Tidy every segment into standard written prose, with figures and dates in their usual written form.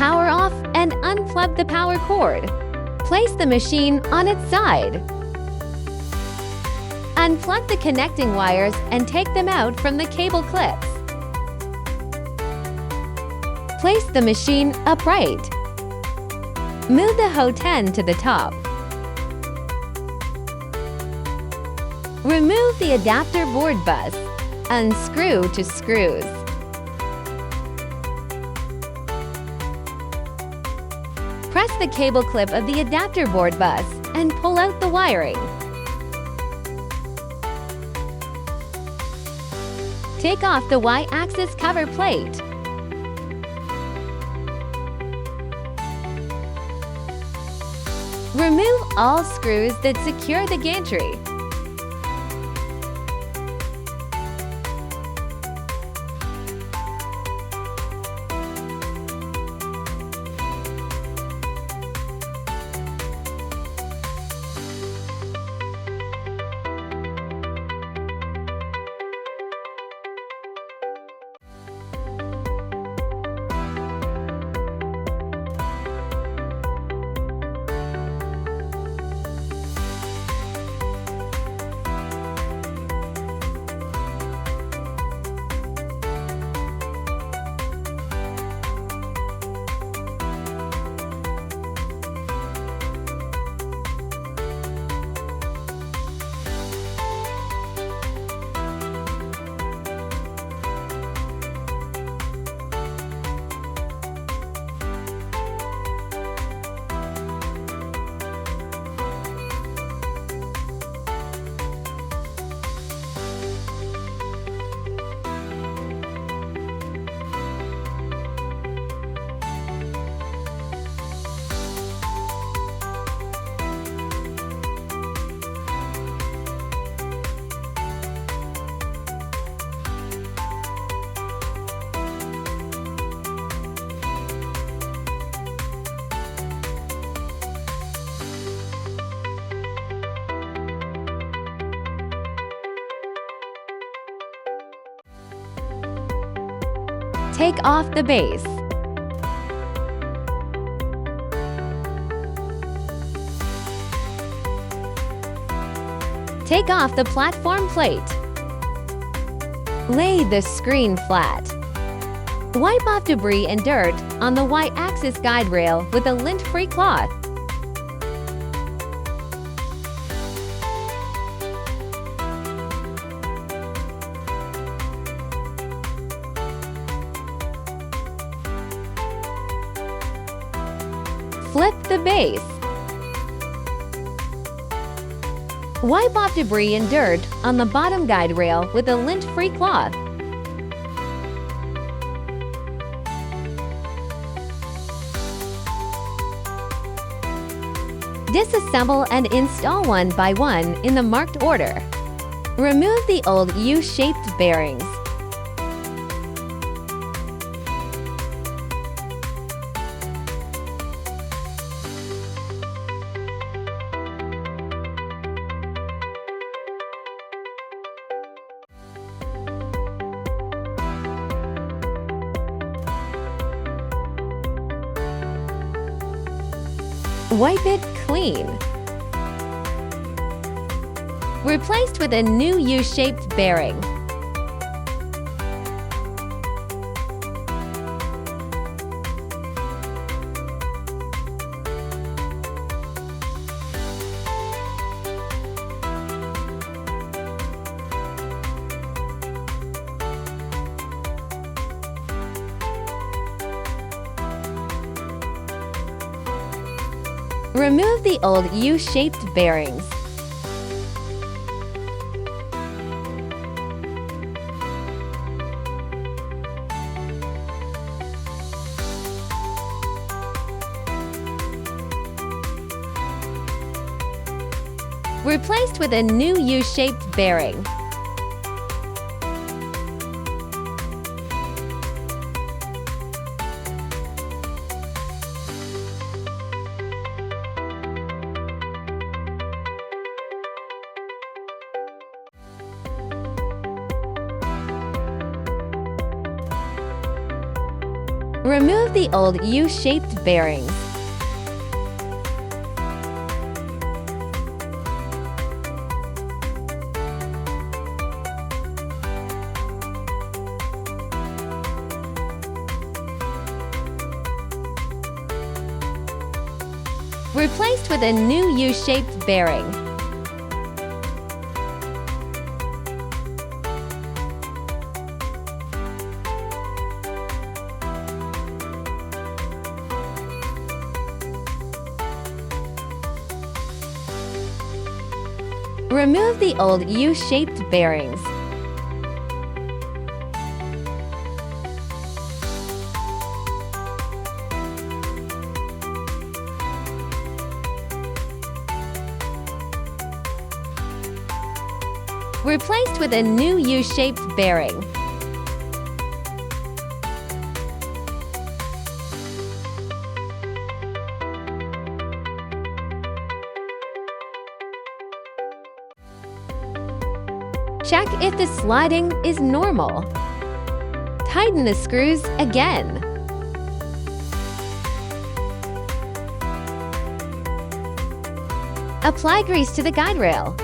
power off and unplug the power cord. Place the machine on its side. Unplug the connecting wires and take them out from the cable clips. Place the machine upright. Move the Ho-10 to the top. Remove the adapter board bus. Unscrew to screws. Press the cable clip of the adapter board bus and pull out the wiring. Take off the Y-axis cover plate. Remove all screws that secure the gantry. Take off the base. Take off the platform plate. Lay the screen flat. Wipe off debris and dirt on the Y-axis guide rail with a lint-free cloth. Flip the base. Wipe off debris and dirt on the bottom guide rail with a lint-free cloth. Disassemble and install one by one in the marked order. Remove the old U-shaped bearings. Wipe it clean. Replaced with a new U-shaped bearing. Remove the old U-shaped bearings. Replaced with a new U-shaped bearing. Remove the old U-shaped bearings. Replaced with a new U-shaped bearing. Remove the old U-shaped bearings. Replaced with a new U-shaped bearing. Check if the sliding is normal. Tighten the screws again. Apply grease to the guide rail.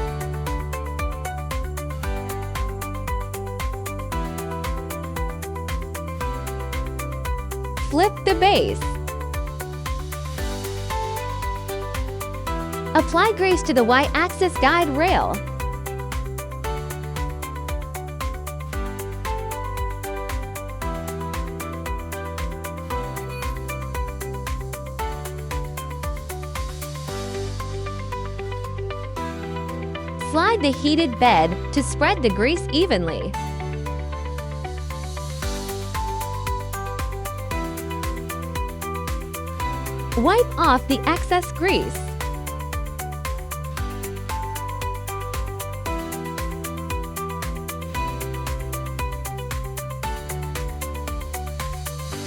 Flip the base. Apply grease to the Y-axis guide rail. Slide the heated bed to spread the grease evenly. Wipe off the excess grease.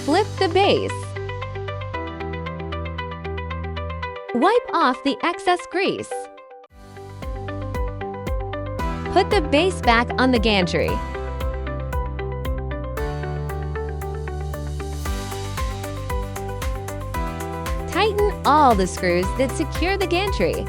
Flip the base. Wipe off the excess grease. Put the base back on the gantry. Tighten all the screws that secure the gantry.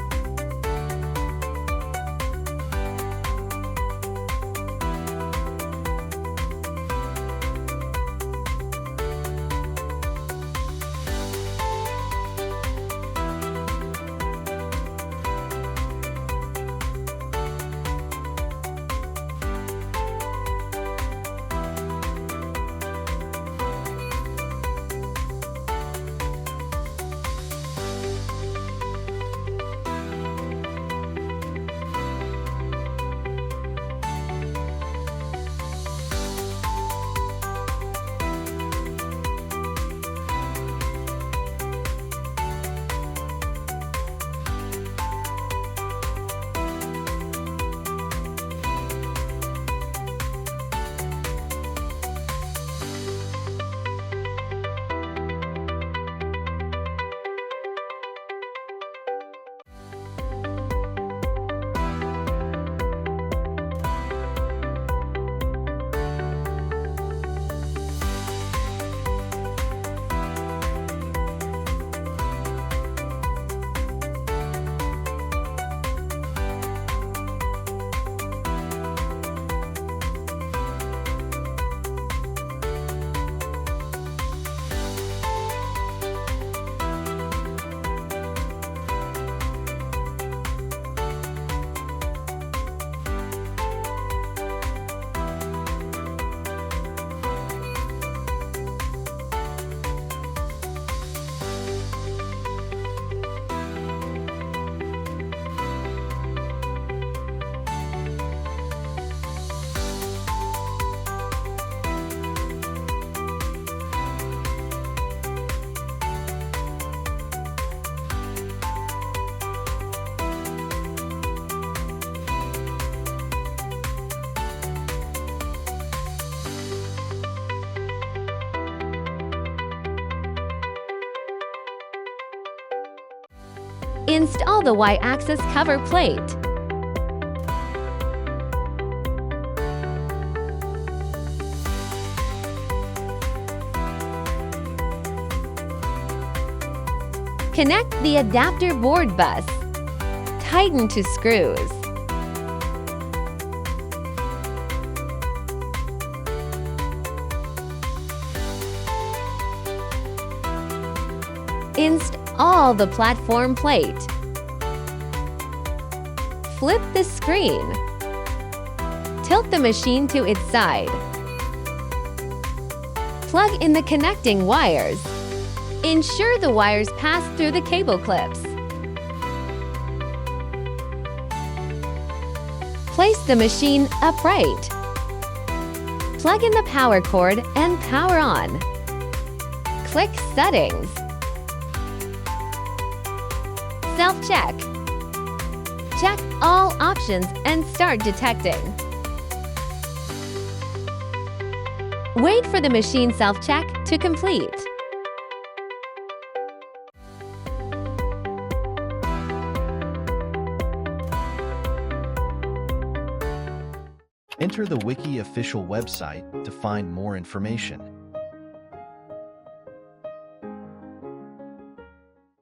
Install the Y-axis cover plate. Connect the adapter board bus. Tighten to screws. Install the platform plate. Flip the screen. Tilt the machine to its side. Plug in the connecting wires. Ensure the wires pass through the cable clips. Place the machine upright. Plug in the power cord and power on. Click Settings. Self-check. Check all options and start detecting. Wait for the machine self-check to complete. Enter the Wiki official website to find more information.